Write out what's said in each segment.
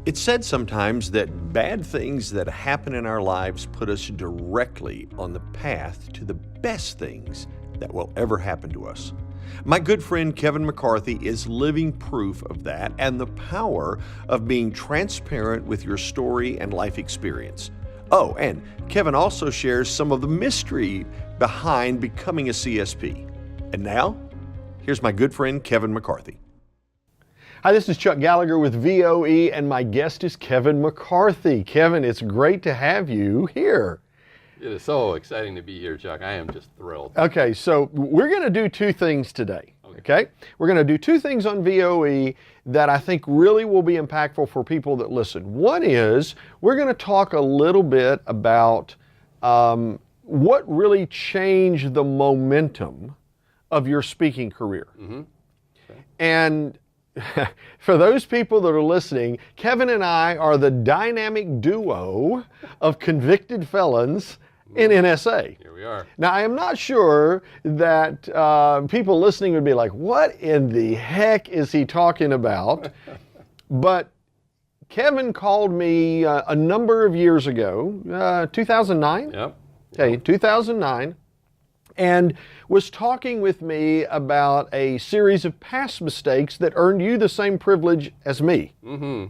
It's said sometimes that bad things that happen in our lives put us directly on the path to the best things that will ever happen to us. My good friend Kevin McCarthy is living proof of that and the power of being transparent with your story and life experience. Oh, and Kevin also shares some of the mystery behind becoming a CSP. And now, here's my good friend Kevin McCarthy. Hi, this is Chuck Gallagher with VOE, and my guest is Kevin McCarthy. Kevin, it's great to have you here. It is so exciting to be here, Chuck. I am just thrilled. Okay, so we're going to do two things today. Okay? We're going to do two things on VOE that I think really will be impactful for people that listen. One is we're going to talk a little bit about what really changed the momentum of your speaking career. Mm-hmm. Okay. And for those people that are listening, Kevin and I are the dynamic duo of convicted felons in NSA. Here we are. Now, I am not sure that people listening would be like, what in the heck is he talking about? But Kevin called me a number of years ago, 2009? Yep. Okay, 2009. And was talking with me about a series of past mistakes that earned you the same privilege as me. Mm-hmm.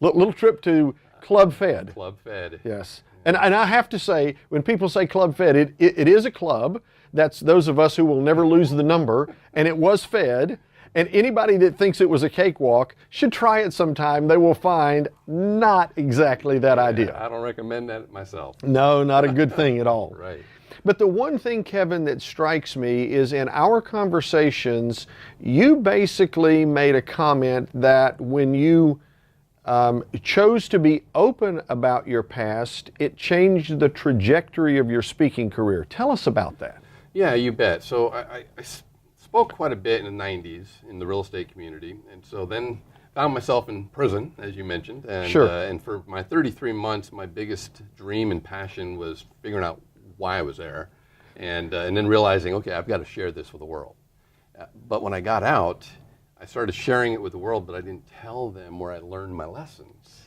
Little trip to Club Fed. Club Fed. Yes. And I have to say, when people say Club Fed, it is a club. That's those of us who will never lose the number. And it was fed. And anybody that thinks it was a cakewalk should try it sometime. They will find not exactly that idea. I don't recommend that myself. No, not a good thing at all. Right. But the one thing, Kevin, that strikes me is in our conversations, you basically made a comment that when you chose to be open about your past, it changed the trajectory of your speaking career. Tell us about that. Yeah, you bet. So I spoke quite a bit in the 90s in the real estate community, and so then found myself in prison, as you mentioned. And, sure. And for my 33 months, my biggest dream and passion was figuring out why I was there, and then realizing, okay, I've got to share this with the world. But when I got out, I started sharing it with the world, but I didn't tell them where I learned my lessons.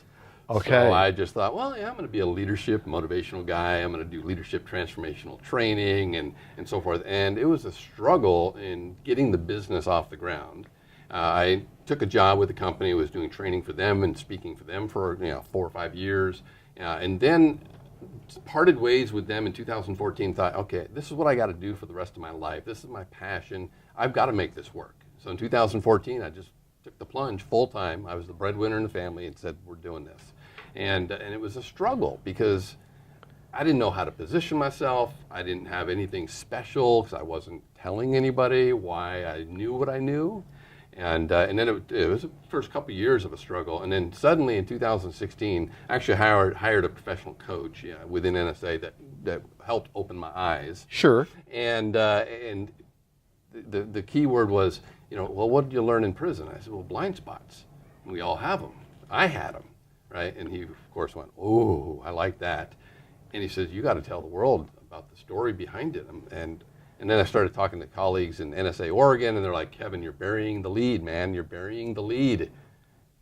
Okay. So I just thought, well, yeah, I'm going to be a leadership, motivational guy. I'm going to do leadership transformational training and so forth. And it was a struggle in getting the business off the ground. I took a job with a company, was doing training for them and speaking for them for 4 or 5 years, and then parted ways with them in 2014, thought, okay, this is what I got to do for the rest of my life. This is my passion. I've got to make this work. So in 2014, I just took the plunge full time. I was the breadwinner in the family and said, we're doing this. And it was a struggle because I didn't know how to position myself. I didn't have anything special because I wasn't telling anybody why I knew what I knew. And then it was the first couple of years of a struggle. And then suddenly in 2016, I actually hired a professional coach within NSA that helped open my eyes. Sure. And the key word was, well, what did you learn in prison? I said, well, blind spots. We all have them. I had them, right? And he, of course, went, oh, I like that. And he says, you got to tell the world about the story behind it. And then I started talking to colleagues in NSA Oregon, and they're like, Kevin, you're burying the lead, man. You're burying the lead. It's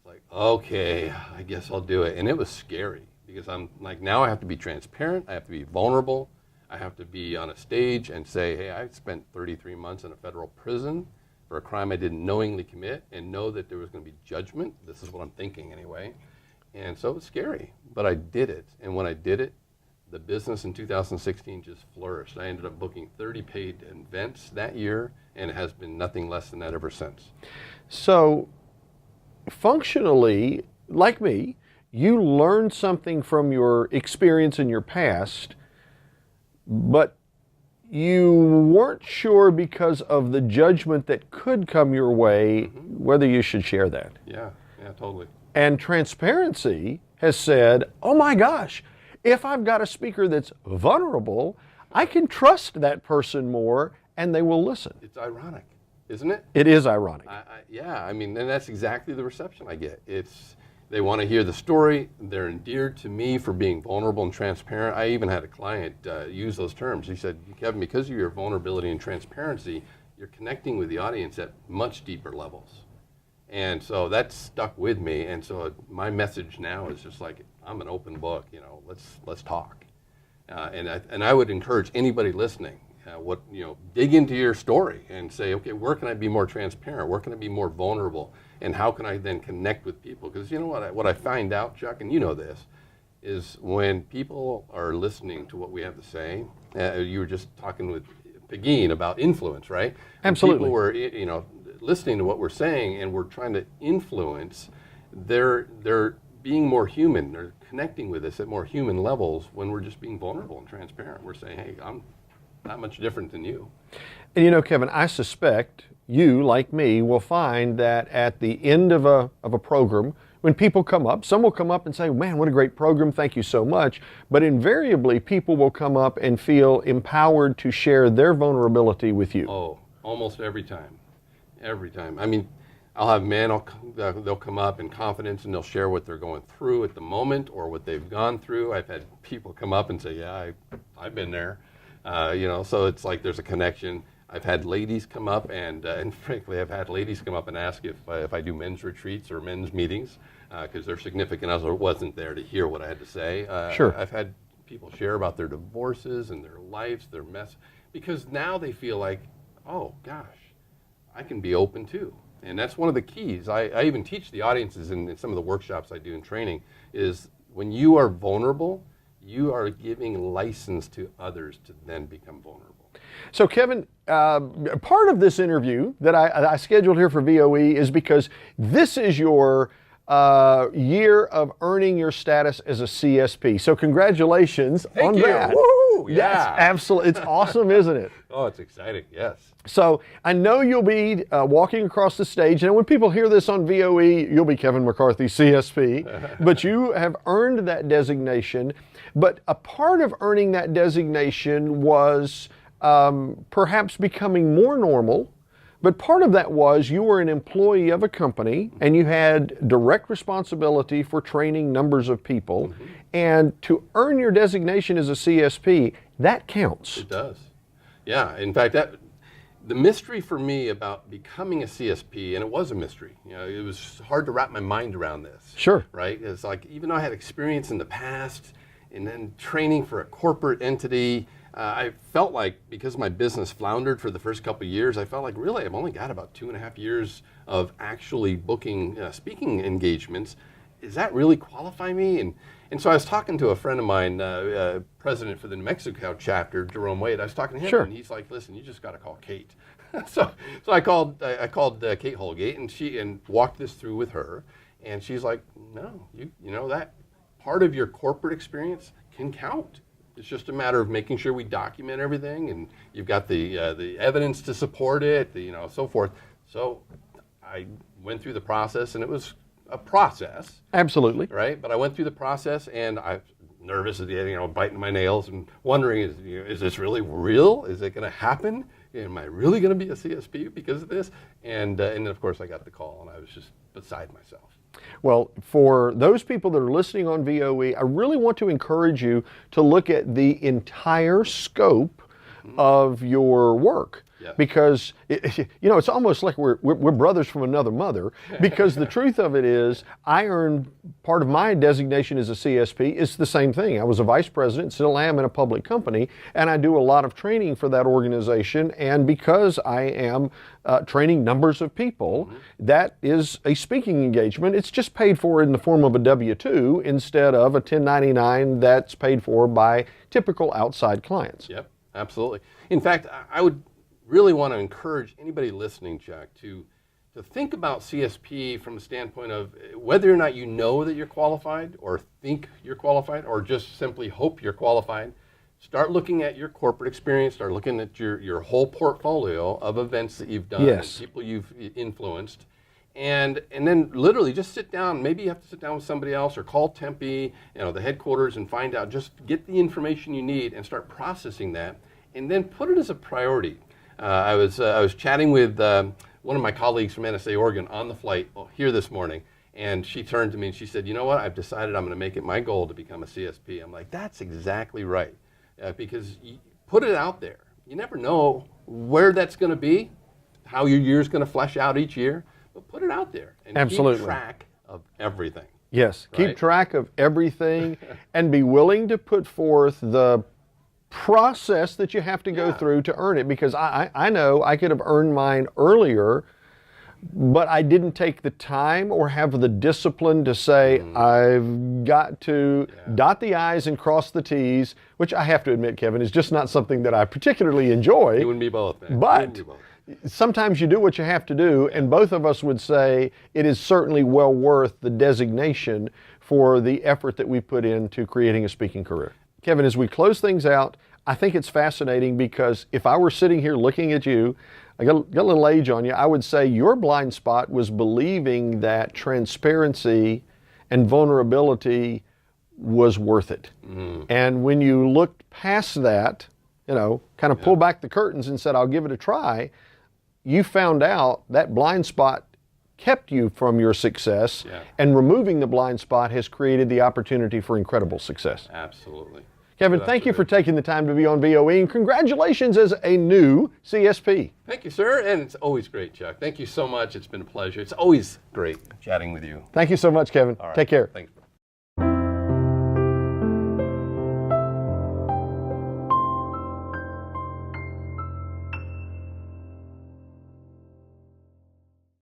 like, okay, I guess I'll do it. And it was scary because I'm like, now I have to be transparent. I have to be vulnerable. I have to be on a stage and say, hey, I spent 33 months in a federal prison for a crime I didn't knowingly commit and know that there was going to be judgment. This is what I'm thinking anyway. And so it was scary, but I did it. And when I did it, the business in 2016 just flourished. I ended up booking 30 paid events that year, and it has been nothing less than that ever since. So, functionally, like me, you learned something from your experience in your past, but you weren't sure because of the judgment that could come your way, whether you should share that. Yeah, totally. And transparency has said, oh my gosh, if I've got a speaker that's vulnerable, I can trust that person more and they will listen. It's ironic, isn't it? It is ironic. And that's exactly the reception I get. They want to hear the story. They're endeared to me for being vulnerable and transparent. I even had a client use those terms. He said, Kevin, because of your vulnerability and transparency, you're connecting with the audience at much deeper levels. And so that stuck with me. And so my message now is just like, I'm an open book, let's talk. And I would encourage anybody listening, dig into your story and say, okay, where can I be more transparent? Where can I be more vulnerable? And how can I then connect with people? Because you know what I find out, Chuck, and you know this, is when people are listening to what we have to say. You were just talking with Pegeen about influence, right? Absolutely. When people were, listening to what we're saying, and we're trying to influence. They're being more human. They're connecting with us at more human levels when we're just being vulnerable and transparent. We're saying, hey, I'm not much different than you. And Kevin, I suspect you, like me, will find that at the end of a program, when people come up, some will come up and say, man, what a great program, thank you so much. But invariably, people will come up and feel empowered to share their vulnerability with you. Oh, almost every time. Every time. I mean, I'll have men, they'll come up in confidence and they'll share what they're going through at the moment or what they've gone through. I've had people come up and say, yeah, I've been there. So it's like there's a connection. I've had ladies come up and frankly, I've had ladies come up and ask if I do men's retreats or men's meetings because their significant other wasn't there to hear what I had to say. Sure. I've had people share about their divorces and their lives, their mess, because now they feel like, oh gosh, I can be open too. And that's one of the keys. I even teach the audiences in some of the workshops I do in training is when you are vulnerable, you are giving license to others to then become vulnerable. So Kevin, part of this interview that I scheduled here for VOE is because this is your year of earning your status as a CSP. So congratulations on that. Woo! Yeah. Yes, absolutely. It's awesome, isn't it? Oh, it's exciting, yes. So I know you'll be walking across the stage, and when people hear this on VOE, you'll be Kevin McCarthy, CSP, but you have earned that designation. But a part of earning that designation was perhaps becoming more normal, but part of that was you were an employee of a company and you had direct responsibility for training numbers of people. Mm-hmm. And to earn your designation as a CSP, that counts. It does. Yeah, in fact, the mystery for me about becoming a CSP, and it was a mystery, it was hard to wrap my mind around this. Sure. Right? It's like, even though I had experience in the past and then training for a corporate entity, I felt like because my business floundered for the first couple of years, I felt like really I've only got about 2.5 years of actually booking speaking engagements. Does that really qualify me? And so I was talking to a friend of mine, president for the New Mexico chapter, Jerome Wade. I was talking to him, Sure. And he's like, "Listen, you just got to call Kate." so I called Kate Holgate, and walked this through with her, and she's like, "No, you know that part of your corporate experience can count. It's just a matter of making sure we document everything, and you've got the evidence to support it, so forth." So I went through the process, and it was a process. Absolutely. Right? But I went through the process, and I was nervous at the end, biting my nails and wondering, is this really real? Is it going to happen? Am I really going to be a CSP because of this? And then, of course, I got the call, and I was just beside myself. Well, for those people that are listening on VOE, I really want to encourage you to look at the entire scope of your work. Yeah. Because, it's almost like we're brothers from another mother, because the truth of it is I earned part of my designation as a CSP. It's the same thing. I was a vice president, still am in a public company, and I do a lot of training for that organization. And because I am training numbers of people, that is a speaking engagement. It's just paid for in the form of a W-2 instead of a 1099 that's paid for by typical outside clients. Yep, absolutely. In fact, I would really want to encourage anybody listening, Chuck, to think about CSP from a standpoint of whether or not you know that you're qualified or think you're qualified or just simply hope you're qualified. Start looking at your corporate experience, start looking at your whole portfolio of events that you've done, Yes. and people you've influenced, and then literally just sit down. Maybe you have to sit down with somebody else or call Tempe, the headquarters, and find out, just get the information you need and start processing that, and then put it as a priority. I was chatting with one of my colleagues from NSA Oregon on the flight here this morning, and she turned to me and she said, "You know what? I've decided I'm going to make it my goal to become a CSP." I'm like, "That's exactly right," because you put it out there. You never know where that's going to be, how your year's going to flesh out each year. but put it out there and Absolutely. keep track of everything. Yes, keep Right. track of everything and be willing to put forth the process that you have to go Yeah. through to earn it, because I know I could have earned mine earlier, but I didn't take the time or have the discipline to say, I've got to dot the I's and cross the T's, which I have to admit, Kevin, is just not something that I particularly enjoy. You and me both, man. But You and me both. sometimes you do what you have to do, and both of us would say it is certainly well worth the designation for the effort that we put into creating a speaking career. Kevin, as we close things out, I think it's fascinating because if I were sitting here looking at you, I got a little age on you, I would say your blind spot was believing that transparency and vulnerability was worth it. And when you looked past that, you know, kind of pulled back the curtains and said, I'll give it a try, you found out that blind spot kept you from your success, and removing the blind spot has created the opportunity for incredible success. Absolutely. Kevin, thank you for taking the time to be on VOE, and congratulations as a new CSP. Thank you, sir, and it's always great, Chuck. Thank you so much. It's been a pleasure. It's always great chatting with you. Thank you so much, Kevin. All right. Take care. Thanks, bro.